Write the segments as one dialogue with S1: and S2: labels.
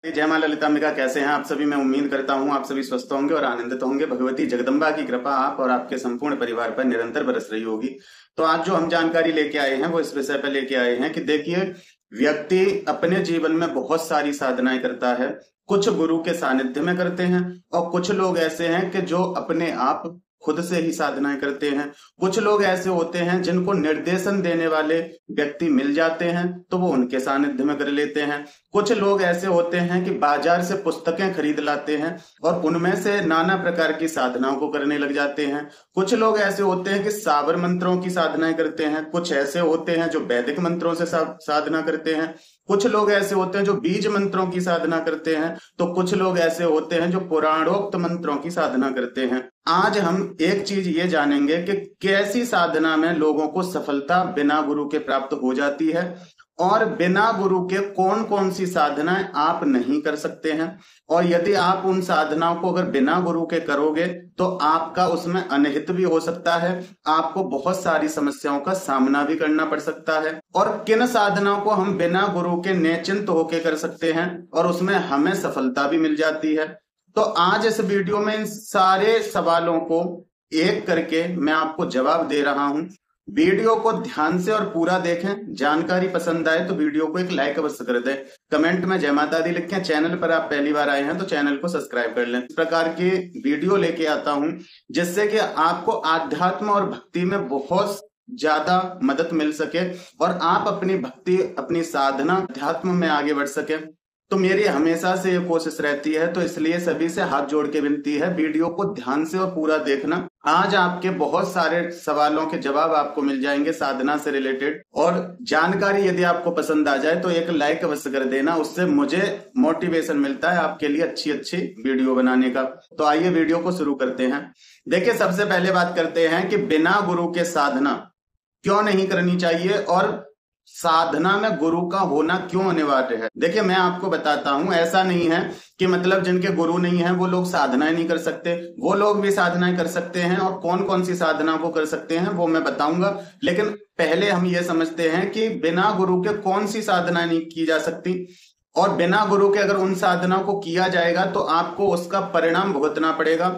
S1: जय मां ललितांबिका। कैसे हैं आप सभी? मैं उम्मीद करता हूं आप सभी स्वस्थ होंगे और आनंदित होंगे। भगवती जगदम्बा की कृपा आप और आपके संपूर्ण परिवार पर निरंतर बरस रही होगी। तो आज जो हम जानकारी लेके आए हैं वो इस विषय पर लेके आए हैं कि देखिए, व्यक्ति अपने जीवन में बहुत सारी साधनाएं करता है। कुछ गुरु के सानिध्य में करते हैं और कुछ लोग ऐसे हैं कि जो अपने आप खुद से ही साधनाएं करते हैं। कुछ लोग ऐसे होते हैं जिनको निर्देशन देने वाले व्यक्ति मिल जाते हैं तो वो उनके सानिध्य में कर लेते हैं। कुछ लोग ऐसे होते हैं कि बाजार से पुस्तकें खरीद लाते हैं और उनमें से नाना प्रकार की साधनाओं को करने लग जाते हैं। कुछ लोग ऐसे होते हैं कि साबर मंत्रों की साधनाएं करते हैं। कुछ ऐसे होते हैं जो वैदिक मंत्रों से साधना करते हैं। कुछ लोग ऐसे होते हैं जो बीज मंत्रों की साधना करते हैं। तो कुछ लोग ऐसे होते हैं जो पुराणोक्त मंत्रों की साधना करते हैं। आज हम एक चीज ये जानेंगे कि कैसी साधना में लोगों को सफलता बिना गुरु के प्राप्त हो जाती है और बिना गुरु के कौन कौन सी साधनाएं आप नहीं कर सकते हैं, और यदि आप उन साधनाओं को अगर बिना गुरु के करोगे तो आपका उसमें अनहित भी हो सकता है। आपको बहुत सारी समस्याओं का सामना भी करना पड़ सकता है। और किन साधनाओं को हम बिना गुरु के निश्चिंत होके कर सकते हैं और उसमें हमें सफलता भी मिल जाती है। तो आज इस वीडियो में इन सारे सवालों को एक करके मैं आपको जवाब दे रहा हूं। वीडियो को ध्यान से और पूरा देखें। जानकारी पसंद आए तो वीडियो को एक लाइक अवश्य कर दें। कमेंट में जय माता दी लिखें। चैनल पर आप पहली बार आए हैं तो चैनल को सब्सक्राइब कर लें। इस प्रकार की वीडियो लेके आता हूं जिससे कि आपको आध्यात्म और भक्ति में बहुत ज्यादा मदद मिल सके और आप अपनी भक्ति, अपनी साधना, अध्यात्म में आगे बढ़ सके। तो मेरी हमेशा से ये कोशिश रहती है, तो इसलिए सभी से हाथ जोड़ के विनती है, वीडियो को ध्यान से और पूरा देखना। आज आपके बहुत सारे सवालों के जवाब आपको मिल जाएंगे साधना से रिलेटेड। और जानकारी यदि आपको पसंद आ जाए तो एक लाइक अवश्य कर देना, उससे मुझे मोटिवेशन मिलता है आपके लिए अच्छी अच्छी वीडियो बनाने का। तो आइए वीडियो को शुरू करते हैं। देखिए, सबसे पहले बात करते हैं कि बिना गुरु के साधना क्यों नहीं करनी चाहिए और साधना में गुरु का होना क्यों अनिवार्य है। देखिए, मैं आपको बताता हूं, ऐसा नहीं है कि मतलब जिनके गुरु नहीं है वो लोग साधनाएं नहीं कर सकते। वो लोग भी साधनाएं कर सकते हैं और कौन कौन सी साधना को कर सकते हैं वो मैं बताऊंगा। लेकिन पहले हम ये समझते हैं कि बिना गुरु के कौन सी साधनाएं नहीं की जा सकती, और बिना गुरु के अगर उन साधनाओं को किया जाएगा तो आपको उसका परिणाम भुगतना पड़ेगा।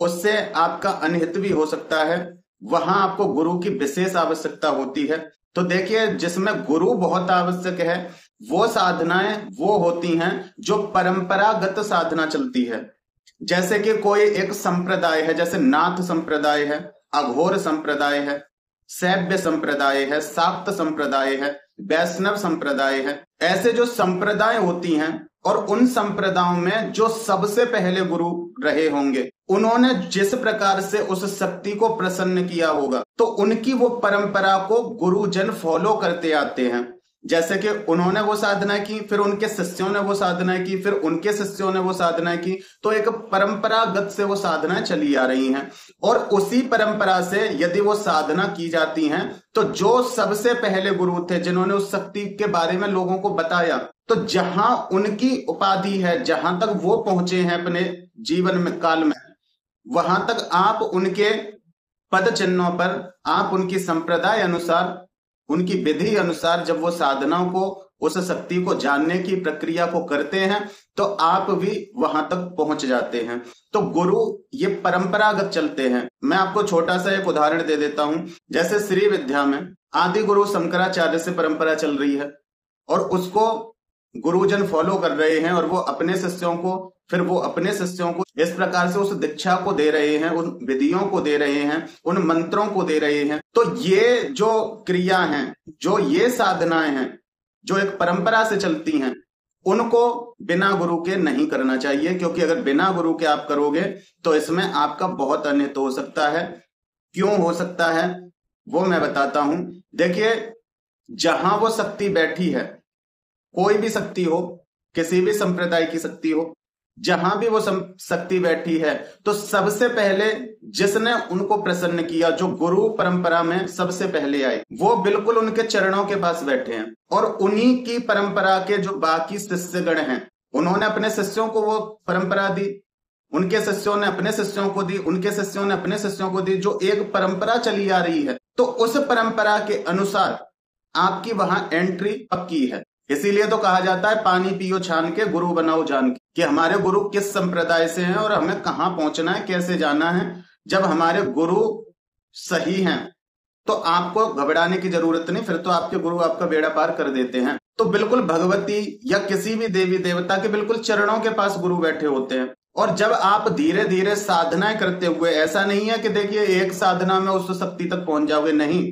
S1: उससे आपका अनहित भी हो सकता है। वहां आपको गुरु की विशेष आवश्यकता होती है। तो देखिए, जिसमें गुरु बहुत आवश्यक है वो साधनाएं वो होती हैं जो परंपरागत साधना चलती है। जैसे कि कोई एक संप्रदाय है, जैसे नाथ संप्रदाय है, अघोर संप्रदाय है, शैव्य संप्रदाय है, शाक्त संप्रदाय है, वैष्णव संप्रदाय है। ऐसे जो संप्रदाय होती हैं और उन संप्रदायों में जो सबसे पहले गुरु रहे होंगे, उन्होंने जिस प्रकार से उस शक्ति को प्रसन्न किया होगा तो उनकी वो परंपरा को गुरुजन फॉलो करते आते हैं। जैसे कि उन्होंने वो साधना की, फिर उनके शिष्यों ने वो साधना की, फिर उनके शिष्यों ने वो साधना की। तो एक परंपरागत से वो साधनाएं चली आ रही हैं और उसी परंपरा से यदि वो साधना की जाती हैं तो जो सबसे पहले गुरु थे जिन्होंने उस शक्ति के बारे में लोगों को बताया, तो जहां उनकी उपाधि है, जहां तक वो पहुंचे हैं अपने जीवन में काल में, वहां तक आप उनके पद चिन्हों पर, आप उनकी संप्रदाय अनुसार, उनकी विधि अनुसार जब वो साधनाओं को, उस शक्ति को जानने की प्रक्रिया को करते हैं तो आप भी वहां तक पहुंच जाते हैं। तो गुरु ये परंपरागत चलते हैं। मैं आपको छोटा सा एक उदाहरण दे देता हूं। जैसे श्री विद्या में आदि गुरु शंकराचार्य से परंपरा चल रही है और उसको गुरुजन फॉलो कर रहे हैं और वो अपने शिष्यों को, फिर वो अपने शिष्यों को इस प्रकार से उस दीक्षा को दे रहे हैं, उन विधियों को दे रहे हैं, उन मंत्रों को दे रहे हैं। तो ये जो क्रिया हैं, जो ये साधनाएं हैं जो एक परंपरा से चलती हैं, उनको बिना गुरु के नहीं करना चाहिए, क्योंकि अगर बिना गुरु के आप करोगे तो इसमें आपका बहुत अनिष्ट हो सकता है। क्यों हो सकता है वो मैं बताता हूं। देखिए, जहां वो शक्ति बैठी है, कोई भी शक्ति हो, किसी भी संप्रदाय की शक्ति हो, जहां भी वो शक्ति बैठी है, तो सबसे पहले जिसने उनको प्रसन्न किया, जो गुरु परंपरा में सबसे पहले आए, वो बिल्कुल उनके चरणों के पास बैठे हैं। और उन्हीं की परंपरा के जो बाकी शिष्यगण हैं, उन्होंने अपने शिष्यों को वो परंपरा दी, उनके शिष्यों ने अपने शिष्यों को दी, उनके शिष्यों ने अपने शिष्यों को दी, जो एक परंपरा चली आ रही है। तो उस परंपरा के अनुसार आपकी वहां एंट्री पक्की है। इसीलिए तो कहा जाता है पानी पियो छान के गुरु बनाओ जान के, कि हमारे गुरु किस संप्रदाय से हैं और हमें कहाँ पहुंचना है, कैसे जाना है। जब हमारे गुरु सही हैं तो आपको घबराने की जरूरत नहीं, फिर तो आपके गुरु आपका बेड़ा पार कर देते हैं। तो बिल्कुल भगवती या किसी भी देवी देवता के बिल्कुल चरणों के पास गुरु बैठे होते हैं। और जब आप धीरे धीरे साधनाएं करते हुए, ऐसा नहीं है कि देखिए एक साधना में उस शक्ति तक पहुंच जाओगे, नहीं,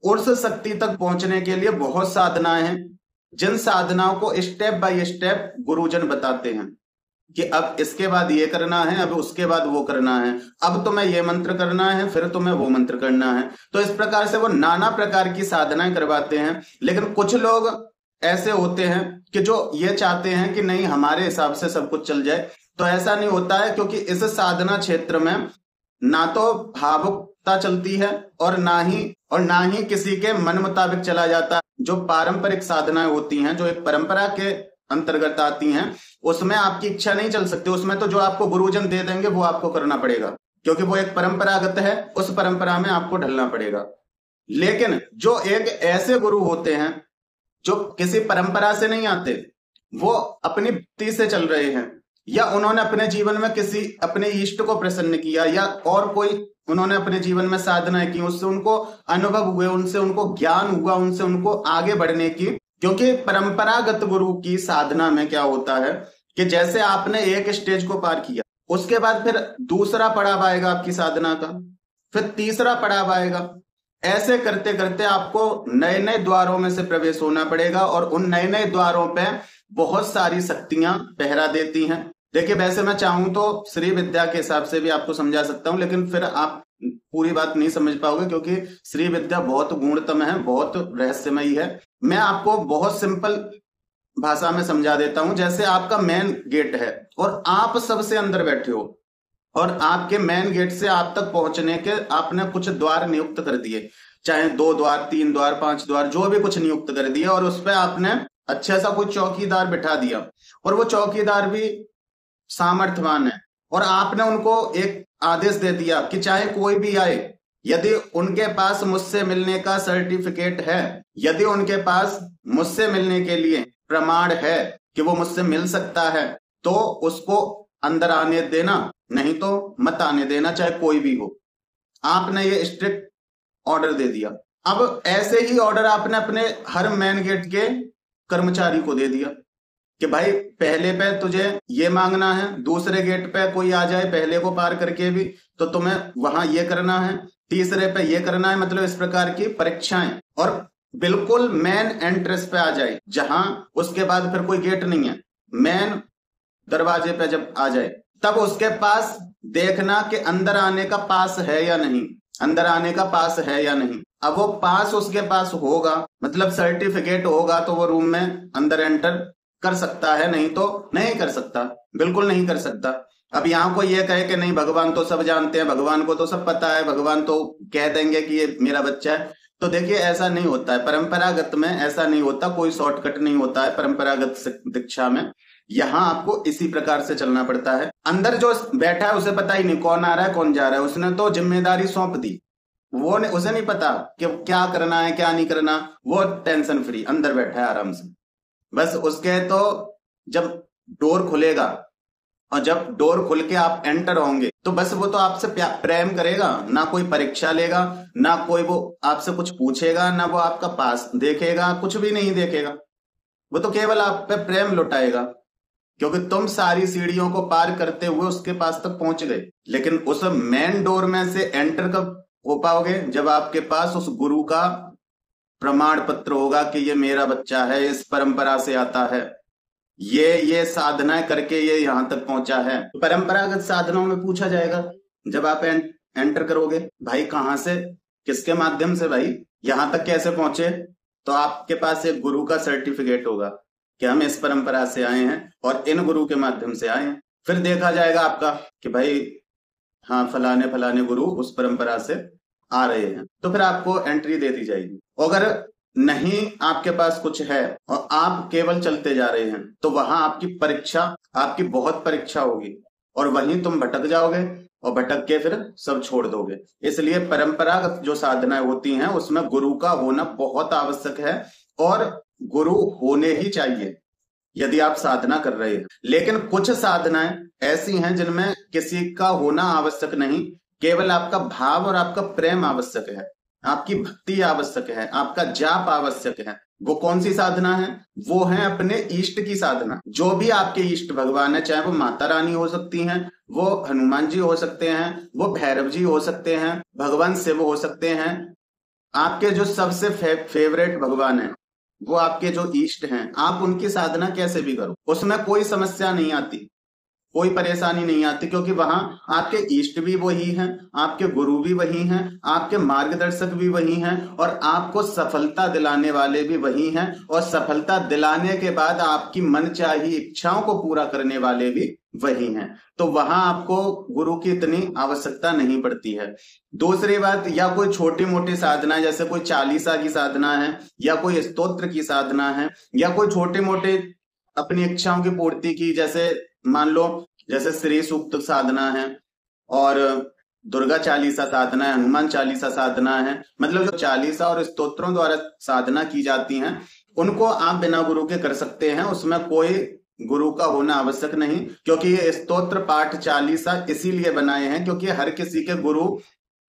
S1: उस शक्ति तक पहुंचने के लिए बहुत साधनाएं हैं, जिन साधनाओं को स्टेप बाय स्टेप गुरुजन बताते हैं कि अब इसके बाद ये करना है, अब उसके बाद वो करना है, अब तुम्हें ये मंत्र करना है, फिर तुम्हें वो मंत्र करना है। तो इस प्रकार से वो नाना प्रकार की साधनाएं करवाते हैं। लेकिन कुछ लोग ऐसे होते हैं कि जो ये चाहते हैं कि नहीं हमारे हिसाब से सब कुछ चल जाए, तो ऐसा नहीं होता है, क्योंकि इस साधना क्षेत्र में ना तो भावुकता चलती है और ना ही किसी के मन मुताबिक चला जाता है। जो पारंपरिक साधनाएं होती हैं, जो एक परंपरा के अंतर्गत आती हैं, उसमें आपकी इच्छा नहीं चल सकती। उसमें तो जो आपको गुरुजन दे देंगे वो आपको करना पड़ेगा, क्योंकि वो एक परंपरागत है, उस परंपरा में आपको ढलना पड़ेगा। लेकिन जो एक ऐसे गुरु होते हैं जो किसी परंपरा से नहीं आते, वो अपनी भक्ति से चल रहे हैं, या उन्होंने अपने जीवन में किसी अपने इष्ट को प्रसन्न किया, या और कोई उन्होंने अपने जीवन में साधनाएं की, उससे उनको अनुभव हुए, उनसे उनको ज्ञान हुआ, उनसे उनको आगे बढ़ने की। क्योंकि परंपरागत गुरु की साधना में क्या होता है कि जैसे आपने एक स्टेज को पार किया, उसके बाद फिर दूसरा पड़ाव आएगा आपकी साधना का, फिर तीसरा पड़ाव आएगा। ऐसे करते करते आपको नए नए द्वारों में से प्रवेश होना पड़ेगा, और उन नए नए द्वारों पे बहुत सारी शक्तियां पहरा देती हैं। देखिए, वैसे मैं चाहूं तो श्री विद्या के हिसाब से भी आपको समझा सकता हूं, लेकिन फिर आप पूरी बात नहीं समझ पाओगे, क्योंकि श्री विद्या बहुत गुणतम है, बहुत रहस्यमयी है। मैं आपको बहुत सिंपल भाषा में समझा देता हूं। जैसे आपका मेन गेट है और आप सबसे अंदर बैठे हो, और आपके मेन गेट से आप तक पहुंचने के आपने कुछ द्वार नियुक्त कर दिए, चाहे 2 द्वार, 3 द्वार, 5 द्वार, जो भी कुछ नियुक्त कर दिए, और उस पर आपने अच्छा सा कोई चौकीदार बिठा दिया, और वो चौकीदार भी सामर्थ्यवान है, और आपने उनको एक आदेश दे दिया कि चाहे कोई भी आए, यदि उनके पास मुझसे मिलने का सर्टिफिकेट है, यदि उनके पास मुझसे मिलने के लिए प्रमाण है कि वो मुझसे मिल सकता है, तो उसको अंदर आने देना, नहीं तो मत आने देना, चाहे कोई भी हो। आपने ये स्ट्रिक्ट ऑर्डर दे दिया। अब ऐसे ही ऑर्डर आपने अपने हर मेन गेट के कर्मचारी को दे दिया कि भाई पहले पे तुझे ये मांगना है, दूसरे गेट पे कोई आ जाए पहले को पार करके भी तो तुम्हें वहां ये करना है, तीसरे पे ये करना है। मतलब इस प्रकार की परीक्षाएं, और बिल्कुल मेन एंट्रेंस पे आ जाए, जहां उसके बाद फिर कोई गेट नहीं है, मेन दरवाजे पे जब आ जाए, तब उसके पास देखना कि अंदर आने का पास है या नहीं, अंदर आने का पास है या नहीं। अब वो पास उसके पास होगा, मतलब सर्टिफिकेट होगा, तो वो रूम में अंदर एंटर कर सकता है, नहीं तो नहीं कर सकता, बिल्कुल नहीं कर सकता। अब यहाँ को ये कहे कि नहीं भगवान तो सब जानते हैं, भगवान को तो सब पता है, भगवान तो कह देंगे कि ये मेरा बच्चा है, तो देखिए ऐसा नहीं होता है। परंपरागत में ऐसा नहीं होता, कोई शॉर्टकट नहीं होता है परंपरागत दीक्षा में। यहाँ आपको इसी प्रकार से चलना पड़ता है। अंदर जो बैठा है उसे पता ही नहीं कौन आ रहा है कौन जा रहा है, उसने तो जिम्मेदारी सौंप दी, उसे नहीं पता कि क्या करना है क्या नहीं करना, वो टेंशन फ्री अंदर बैठा है आराम से। बस उसके तो जब डोर खुलेगा, और जब डोर खुल के आप एंटर होंगे, तो बस वो तो आपसे प्रेम करेगा, ना कोई परीक्षा लेगा, ना कोई वो आपसे कुछ पूछेगा, ना वो आपका पास देखेगा, कुछ भी नहीं देखेगा, वो तो केवल आप पे प्रेम लुटाएगा, क्योंकि तुम सारी सीढ़ियों को पार करते हुए उसके पास तक पहुंच गए। लेकिन उस मेन डोर में से एंटर कब हो पाओगे? जब आपके पास उस गुरु का प्रमाण पत्र होगा कि ये मेरा बच्चा है, इस परंपरा से आता है, ये साधनाएं करके ये यहां तक पहुंचा है। परंपरागत साधनाओं में पूछा जाएगा जब आप एंटर करोगे, भाई कहां से, किसके माध्यम से, भाई यहां तक कैसे पहुंचे, तो आपके पास एक गुरु का सर्टिफिकेट होगा कि हम इस परंपरा से आए हैं और इन गुरु के माध्यम से आए हैं। फिर देखा जाएगा आपका कि भाई हाँ फलाने फलाने गुरु उस परंपरा से आ रहे हैं, तो फिर आपको एंट्री दे दी जाएगी। अगर नहीं आपके पास कुछ है और आप केवल चलते जा रहे हैं, तो वहां आपकी परीक्षा, आपकी बहुत परीक्षा होगी, और वहीं तुम भटक जाओगे, और भटक के फिर सब छोड़ दोगे। इसलिए परंपरागत जो साधनाएं होती हैं उसमें गुरु का होना बहुत आवश्यक है, और गुरु होने ही चाहिए यदि आप साधना कर रहे हैं। लेकिन कुछ साधनाएं ऐसी हैं जिनमें किसी का होना आवश्यक नहीं, केवल आपका भाव और आपका प्रेम आवश्यक है, आपकी भक्ति आवश्यक है, आपका जाप आवश्यक है। वो कौन सी साधना है? वो है अपने इष्ट की साधना। जो भी आपके इष्ट भगवान है, चाहे वो माता रानी हो सकती हैं, वो हनुमान जी हो सकते हैं, वो भैरव जी हो सकते हैं, भगवान शिव हो सकते हैं, आपके जो सबसे फेवरेट भगवान है, वो आपके जो इष्ट हैं, आप उनकी साधना कैसे भी करो, उसमें कोई समस्या नहीं आती, कोई परेशानी नहीं आती, क्योंकि वहां आपके इष्ट भी वही हैं, आपके गुरु भी वही हैं, आपके मार्गदर्शक भी वही हैं, और आपको सफलता दिलाने वाले भी वही हैं, और सफलता दिलाने के बाद आपकी मनचाही इच्छाओं को पूरा करने वाले भी वही हैं। तो वहां आपको गुरु की इतनी आवश्यकता नहीं पड़ती है। दूसरी बात, या कोई छोटी मोटी साधना जैसे कोई चालीसा की साधना है, या कोई स्तोत्र की साधना है, या कोई छोटे मोटे अपनी इच्छाओं की पूर्ति की, जैसे मान लो जैसे श्री सूक्त साधना है, और दुर्गा चालीसा साधना है, हनुमान चालीसा साधना है, मतलब जो चालीसा और स्तोत्रों द्वारा साधना की जाती हैं, उनको आप बिना गुरु के कर सकते हैं, उसमें कोई गुरु का होना आवश्यक नहीं। क्योंकि ये स्तोत्र पाठ चालीसा इसीलिए बनाए हैं क्योंकि हर किसी के गुरु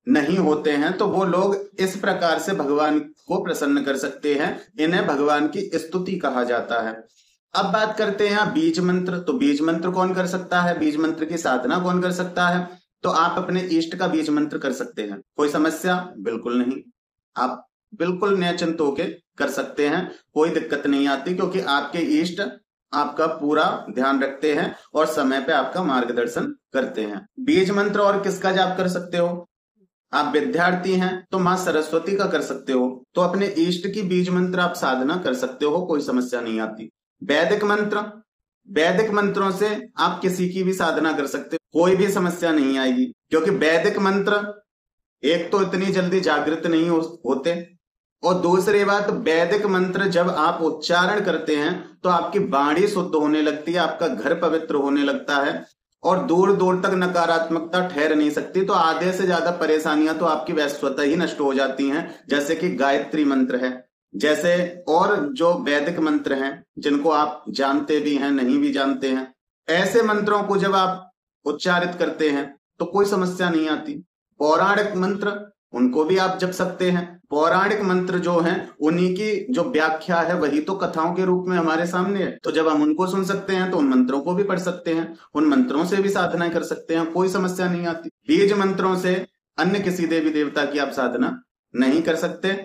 S1: नहीं होते हैं, तो वो लोग इस प्रकार से भगवान को प्रसन्न कर सकते हैं, इन्हें भगवान की स्तुति कहा जाता है। अब बात करते हैं बीज मंत्र। तो बीज मंत्र कौन कर सकता है, बीज मंत्र की साधना कौन कर सकता है? तो आप अपने इष्ट का बीज मंत्र कर सकते हैं, कोई समस्या बिल्कुल नहीं, आप बिल्कुल निश्चिंत होके कर सकते हैं, कोई दिक्कत नहीं आती, क्योंकि आपके इष्ट आपका पूरा ध्यान रखते हैं और समय पे आपका मार्गदर्शन करते हैं। बीज मंत्र और किसका जाप कर सकते हो? आप विद्यार्थी हैं तो मां सरस्वती का कर सकते हो, तो अपने इष्ट की बीज मंत्र आप साधना कर सकते हो, कोई समस्या नहीं आती। वैदिक मंत्र, वैदिक मंत्रों से आप किसी की भी साधना कर सकते हो, कोई भी समस्या नहीं आएगी, क्योंकि वैदिक मंत्र एक तो इतनी जल्दी जागृत नहीं होते, और दूसरी बात, वैदिक मंत्र जब आप उच्चारण करते हैं तो आपकी वाणी शुद्ध होने लगती है, आपका घर पवित्र होने लगता है, और दूर दूर तक नकारात्मकता ठहर नहीं सकती। तो आधे से ज्यादा परेशानियां तो आपकी वैश्वता ही नष्ट हो जाती हैं, जैसे कि गायत्री मंत्र है, जैसे और जो वैदिक मंत्र हैं जिनको आप जानते भी हैं नहीं भी जानते हैं, ऐसे मंत्रों को जब आप उच्चारित करते हैं तो कोई समस्या नहीं आती। पौराणिक मंत्र, उनको भी आप जप सकते हैं। पौराणिक मंत्र जो हैं उन्हीं की जो व्याख्या है वही तो कथाओं के रूप में हमारे सामने है, तो जब हम उनको सुन सकते हैं तो उन मंत्रों को भी पढ़ सकते हैं, उन मंत्रों से भी साधना कर सकते हैं, कोई समस्या नहीं आती। बीज मंत्रों से अन्य किसी देवी देवता की आप साधना नहीं कर सकते।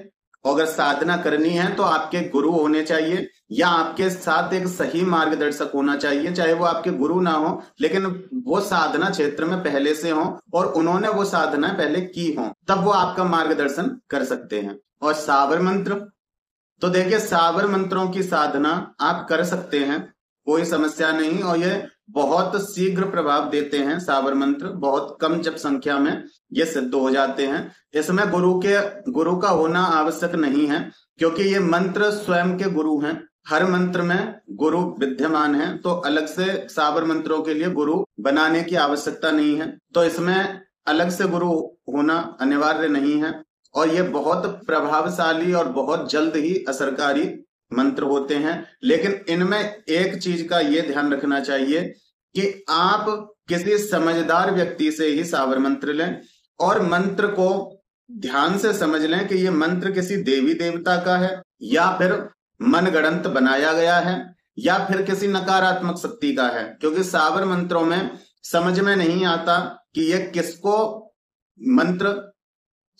S1: अगर साधना करनी है तो आपके गुरु होने चाहिए, या आपके साथ एक सही मार्गदर्शक होना चाहिए, चाहे वो आपके गुरु ना हो लेकिन वो साधना क्षेत्र में पहले से हो और उन्होंने वो साधना पहले की हो, तब वो आपका मार्गदर्शन कर सकते हैं। और सावर मंत्र, तो देखिए सावर मंत्रों की साधना आप कर सकते हैं, कोई समस्या नहीं, और ये बहुत शीघ्र प्रभाव देते हैं। सावर मंत्र बहुत कम जब संख्या में ये सिद्ध हो जाते हैं। इसमें गुरु का होना आवश्यक नहीं है, क्योंकि ये मंत्र स्वयं के गुरु हैं, हर मंत्र में गुरु विद्यमान है, तो अलग से सावर मंत्रों के लिए गुरु बनाने की आवश्यकता नहीं है, तो इसमें अलग से गुरु होना अनिवार्य नहीं है। और ये बहुत प्रभावशाली और बहुत जल्द ही असरकारी मंत्र होते हैं। लेकिन इनमें एक चीज का ये ध्यान रखना चाहिए कि आप किसी समझदार व्यक्ति से ही सावर मंत्र लें, और मंत्र को ध्यान से समझ लें कि ये मंत्र किसी देवी देवता का है, या फिर मनगढ़ंत बनाया गया है, या फिर किसी नकारात्मक शक्ति का है। क्योंकि सावर मंत्रों में समझ में नहीं आता कि ये किसको मंत्र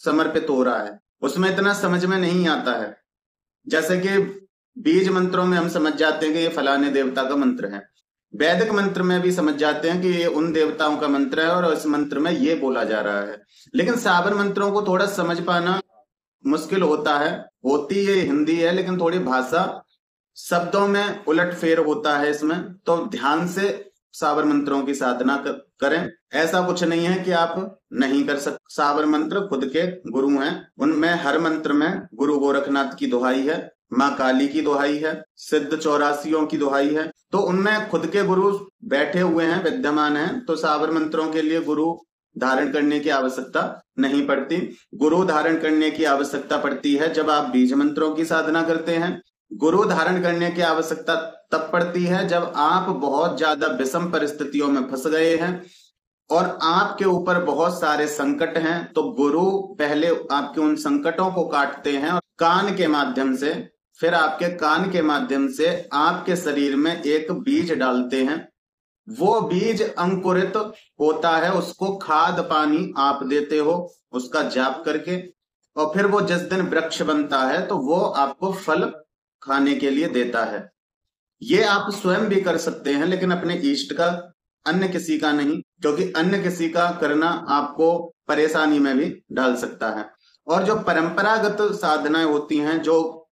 S1: समर्पित हो रहा है, उसमें इतना समझ में नहीं आता है। जैसे कि बीज मंत्रों में हम समझ जाते हैं कि ये फलाने देवता का मंत्र है, वैदिक मंत्र में भी समझ जाते हैं कि ये उन देवताओं का मंत्र है और इस मंत्र में ये बोला जा रहा है। लेकिन सावर मंत्रों को थोड़ा समझ पाना मुश्किल होता है, होती ये हिंदी है लेकिन थोड़ी भाषा शब्दों में उलट फेर होता है इसमें, तो ध्यान से सावर मंत्रों की साधना करें। ऐसा कुछ नहीं है कि आप नहीं कर सकते, सावर मंत्र खुद के गुरु हैं, उनमें हर मंत्र में गुरु गोरखनाथ की दुहाई है, माँ काली की दुहाई है, सिद्ध चौरासियों की दुहाई है, तो उनमें खुद के गुरु बैठे हुए हैं, विद्यमान हैं, तो सावर मंत्रों के लिए गुरु धारण करने की आवश्यकता नहीं पड़ती। गुरु धारण करने की आवश्यकता पड़ती है जब आप बीज मंत्रों की साधना करते हैं, गुरु धारण करने की आवश्यकता तब पड़ती है जब आप बहुत ज्यादा विषम परिस्थितियों में फंस गए हैं और आपके ऊपर बहुत सारे संकट हैं। तो गुरु पहले आपके उन संकटों को काटते हैं और कान के माध्यम से, फिर आपके कान के माध्यम से आपके शरीर में एक बीज डालते हैं। वो बीज अंकुरित होता है, उसको खाद पानी आप देते हो उसका जाप करके, और फिर वो जिस दिन वृक्ष बनता है तो वो आपको फल खाने के लिए देता है। ये आप स्वयं भी कर सकते हैं, लेकिन अपने इष्ट का, अन्य किसी का नहीं, क्योंकि अन्य किसी का करना आपको परेशानी में भी डाल सकता है। और जो परंपरागत साधनाएं होती हैं, जो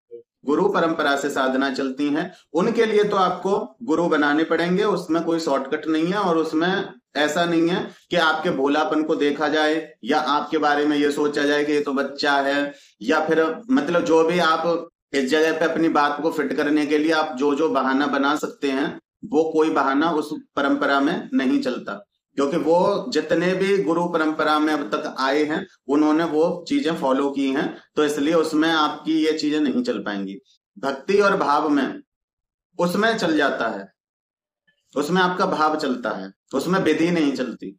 S1: गुरु परंपरा से साधना चलती हैं, उनके लिए तो आपको गुरु बनाने पड़ेंगे। उसमें कोई शॉर्टकट नहीं है और उसमें ऐसा नहीं है कि आपके भोलापन को देखा जाए या आपके बारे में ये सोचा जाए कि ये तो बच्चा है, या फिर मतलब जो भी आप इस जगह पे अपनी बात को फिट करने के लिए आप जो जो बहाना बना सकते हैं, वो कोई बहाना उस परंपरा में नहीं चलता, क्योंकि वो जितने भी गुरु परंपरा में अब तक आए हैं उन्होंने वो चीजें फॉलो की हैं, तो इसलिए उसमें आपकी ये चीजें नहीं चल पाएंगी। भक्ति और भाव में उसमें चल जाता है, उसमें आपका भाव चलता है, उसमें विधि नहीं चलती।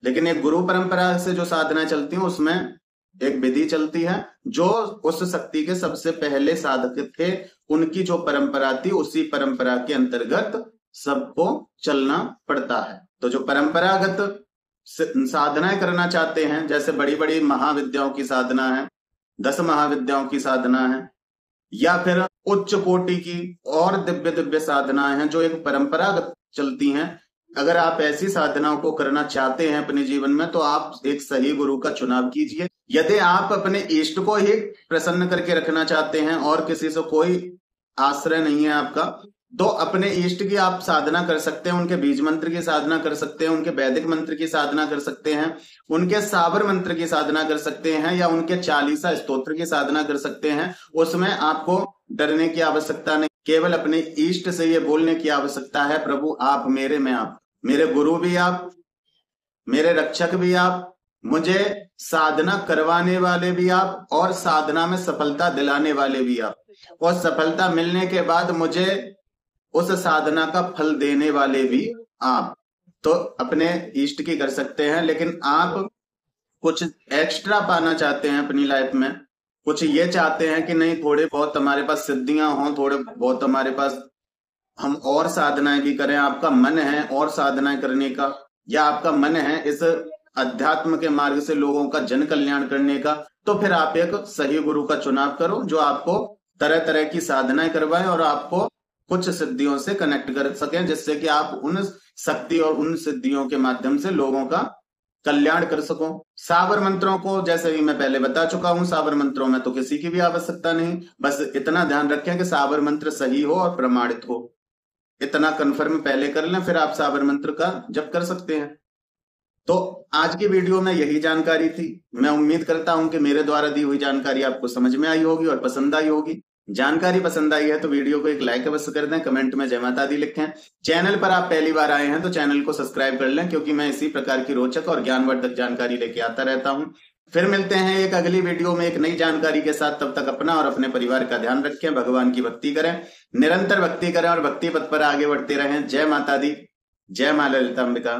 S1: लेकिन एक गुरु परंपरा से जो साधना चलती है उसमें एक विधि चलती है। जो उस शक्ति के सबसे पहले साधक थे उनकी जो परंपरा थी, उसी परंपरा के अंतर्गत सबको चलना पड़ता है। तो जो परंपरागत साधनाएं करना चाहते हैं, जैसे बड़ी बड़ी महाविद्याओं की साधना है, 10 महाविद्याओं की साधना है, या फिर उच्च कोटि की और दिव्य दिव्य साधनाएं हैं जो एक परंपरागत चलती हैं, अगर आप ऐसी साधनाओं को करना चाहते हैं अपने जीवन में तो आप एक सही गुरु का चुनाव कीजिए। यदि आप अपने इष्ट को ही प्रसन्न करके रखना चाहते हैं और किसी से कोई आश्रय नहीं है आपका, तो अपने इष्ट की आप साधना कर सकते हैं, उनके बीज मंत्र की साधना कर सकते हैं, उनके वैदिक मंत्र की साधना कर सकते हैं, उनके साबर मंत्र की साधना कर सकते हैं, या उनके 40 स्तोत्र की साधना कर सकते हैं। उसमें आपको डरने की आवश्यकता नहीं, केवल अपने इष्ट से ये बोलने की आवश्यकता है, प्रभु आप मेरे में आप, मेरे गुरु भी आप, मेरे रक्षक भी आप, मुझे साधना करवाने वाले भी आप, और साधना में सफलता दिलाने वाले भी आप, और सफलता मिलने के बाद मुझे उस साधना का फल देने वाले भी आप। तो अपने इष्ट की कर सकते हैं, लेकिन आप कुछ एक्स्ट्रा पाना चाहते हैं अपनी लाइफ में, कुछ ये चाहते हैं कि नहीं थोड़े बहुत हमारे पास सिद्धियां हों, थोड़े बहुत हमारे पास हम और साधनाएं भी करें, आपका मन है और साधनाएं करने का, या आपका मन है इस अध्यात्म के मार्ग से लोगों का जन कल्याण करने का, तो फिर आप एक सही गुरु का चुनाव करो जो आपको तरह तरह की साधनाएं करवाए और आपको कुछ सिद्धियों से कनेक्ट कर सकें, जिससे कि आप उन शक्ति और उन सिद्धियों के माध्यम से लोगों का कल्याण कर सको। साबर मंत्रों को जैसे भी मैं पहले बता चुका हूं, साबर मंत्रों में तो किसी की भी आवश्यकता नहीं, बस इतना ध्यान रखें कि साबर मंत्र सही हो और प्रमाणित हो, इतना कंफर्म पहले कर लें, फिर आप साबर मंत्र का जप कर सकते हैं। तो आज की वीडियो में यही जानकारी थी। मैं उम्मीद करता हूं कि मेरे द्वारा दी हुई जानकारी आपको समझ में आई होगी और पसंद आई होगी। जानकारी पसंद आई है तो वीडियो को एक लाइक अवश्य कर दें, कमेंट में जय माता दी लिखें। चैनल पर आप पहली बार आए हैं तो चैनल को सब्सक्राइब कर लें, क्योंकि मैं इसी प्रकार की रोचक और ज्ञानवर्धक जानकारी लेके आता रहता हूं। फिर मिलते हैं एक अगली वीडियो में एक नई जानकारी के साथ। तब तक अपना और अपने परिवार का ध्यान रखें, भगवान की भक्ति करें, निरंतर भक्ति करें और भक्ति पथ पर आगे बढ़ते रहें। जय माता दी, जय मां ललितांबिका।